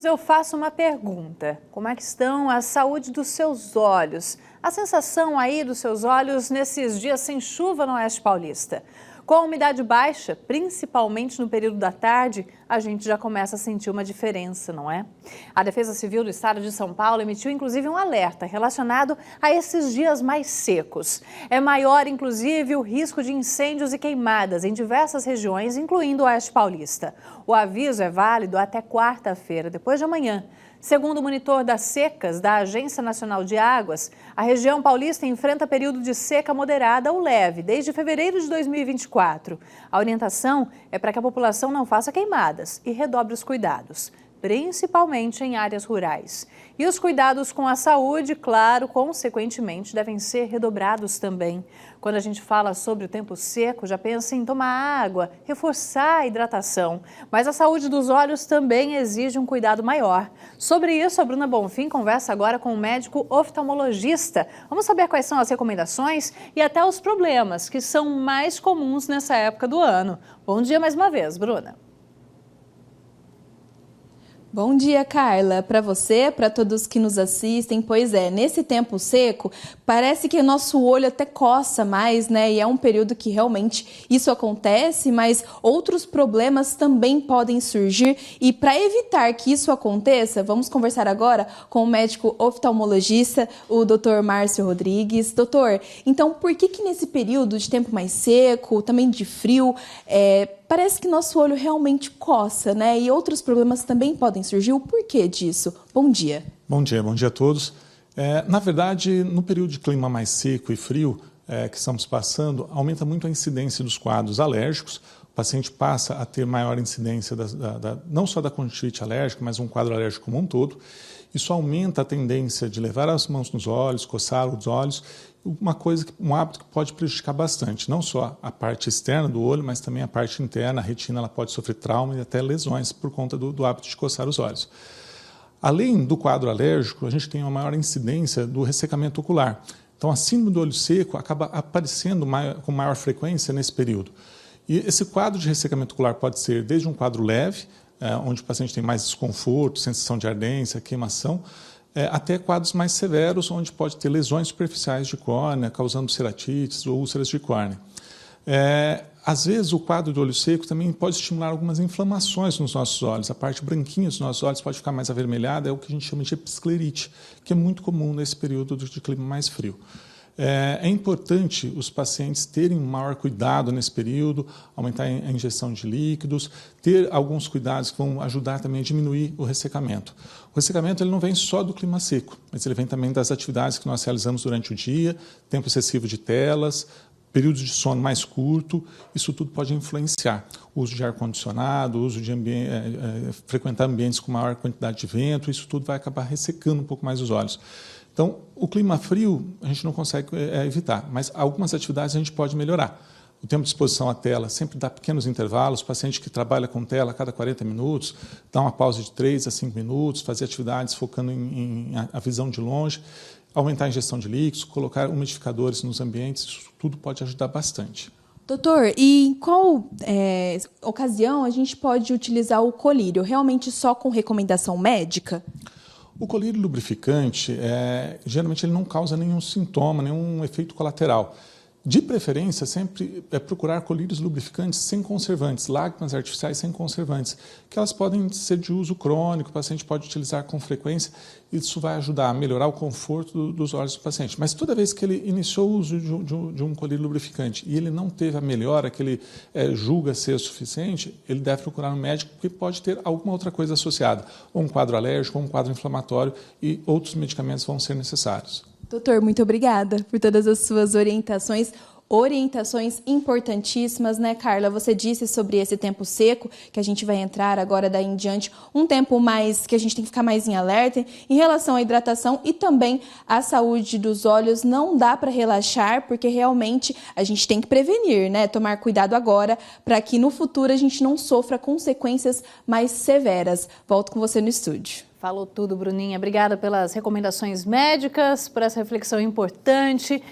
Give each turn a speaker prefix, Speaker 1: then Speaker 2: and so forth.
Speaker 1: Eu faço uma pergunta: como é que estão a saúde dos seus olhos? A sensação aí dos seus olhos nesses dias sem chuva no Oeste Paulista? Com a umidade baixa, principalmente no período da tarde, a gente já começa a sentir uma diferença, não é? A Defesa Civil do Estado de São Paulo emitiu inclusive um alerta relacionado a esses dias mais secos. É maior, inclusive, o risco de incêndios e queimadas em diversas regiões, incluindo o Oeste Paulista. O aviso é válido até quarta-feira, depois de amanhã. Segundo o monitor das secas da Agência Nacional de Águas, a região paulista enfrenta período de seca moderada ou leve desde fevereiro de 2024. A orientação é para que a população não faça queimadas e redobre os cuidados, principalmente em áreas rurais. E os cuidados com a saúde, claro, consequentemente, devem ser redobrados também. Quando a gente fala sobre o tempo seco, já pensa em tomar água, reforçar a hidratação. Mas a saúde dos olhos também exige um cuidado maior. Sobre isso, a Bruna Bonfim conversa agora com um médico oftalmologista. Vamos saber quais são as recomendações e até os problemas que são mais comuns nessa época do ano. Bom dia mais uma vez, Bruna.
Speaker 2: Bom dia, Carla. Para você, para todos que nos assistem, pois é, nesse tempo seco, parece que o nosso olho até coça mais, né? E é um período que realmente isso acontece, mas outros problemas também podem surgir. E para evitar que isso aconteça, vamos conversar agora com o médico oftalmologista, o Dr. Márcio Rodrigues. Doutor, então por que nesse período de tempo mais seco, também de frio, parece que nosso olho realmente coça, né? E outros problemas também podem surgir. O porquê disso? Bom dia.
Speaker 3: Bom dia a todos. Na verdade, no período de clima mais seco e frio que estamos passando, aumenta muito a incidência dos quadros alérgicos. O paciente passa a ter maior incidência não só da conjuntivite alérgica, mas um quadro alérgico como um todo. Isso aumenta a tendência de levar as mãos nos olhos, coçar os olhos, um hábito que pode prejudicar bastante, não só a parte externa do olho, mas também a parte interna. A retina ela pode sofrer trauma e até lesões por conta do hábito de coçar os olhos. Além do quadro alérgico, a gente tem uma maior incidência do ressecamento ocular. Então, a síndrome do olho seco acaba aparecendo com maior frequência nesse período. E esse quadro de ressecamento ocular pode ser desde um quadro leve, onde o paciente tem mais desconforto, sensação de ardência, queimação, até quadros mais severos, onde pode ter lesões superficiais de córnea, causando ceratites ou úlceras de córnea. Às vezes, o quadro do olho seco também pode estimular algumas inflamações nos nossos olhos. A parte branquinha dos nossos olhos pode ficar mais avermelhada, é o que a gente chama de episclerite, que é muito comum nesse período de clima mais frio. É importante os pacientes terem um maior cuidado nesse período, aumentar a ingestão de líquidos, ter alguns cuidados que vão ajudar também a diminuir o ressecamento. O ressecamento ele não vem só do clima seco, mas ele vem também das atividades que nós realizamos durante o dia, tempo excessivo de telas, períodos de sono mais curto, isso tudo pode influenciar. O uso de ar-condicionado, o uso de frequentar ambientes com maior quantidade de vento, isso tudo vai acabar ressecando um pouco mais os olhos. Então, o clima frio a gente não consegue evitar, mas algumas atividades a gente pode melhorar. O tempo de exposição à tela sempre dá pequenos intervalos, o paciente que trabalha com tela a cada 40 minutos, dá uma pausa de 3 a 5 minutos, fazer atividades focando em a visão de longe, aumentar a ingestão de líquidos, colocar umidificadores nos ambientes, isso tudo pode ajudar bastante.
Speaker 2: Doutor, e em qual ocasião a gente pode utilizar o colírio? Realmente só com recomendação médica?
Speaker 3: O colírio lubrificante, geralmente ele não causa nenhum sintoma, nenhum efeito colateral. De preferência, sempre procurar colírios lubrificantes sem conservantes, lágrimas artificiais sem conservantes, que elas podem ser de uso crônico, o paciente pode utilizar com frequência, e isso vai ajudar a melhorar o conforto dos olhos do paciente. Mas toda vez que ele iniciou o uso de um colírio lubrificante e ele não teve a melhora que ele julga ser suficiente, ele deve procurar um médico, porque pode ter alguma outra coisa associada, ou um quadro alérgico, ou um quadro inflamatório, e outros medicamentos vão ser necessários.
Speaker 2: Doutor, muito obrigada por todas as suas orientações importantíssimas, né, Carla? Você disse sobre esse tempo seco, que a gente vai entrar agora daí em diante, um tempo mais que a gente tem que ficar mais em alerta em relação à hidratação e também à saúde dos olhos. Não dá para relaxar, porque realmente a gente tem que prevenir, né? Tomar cuidado agora para que no futuro a gente não sofra consequências mais severas. Volto com você no estúdio.
Speaker 1: Falou tudo, Bruninha. Obrigada pelas recomendações médicas, por essa reflexão importante.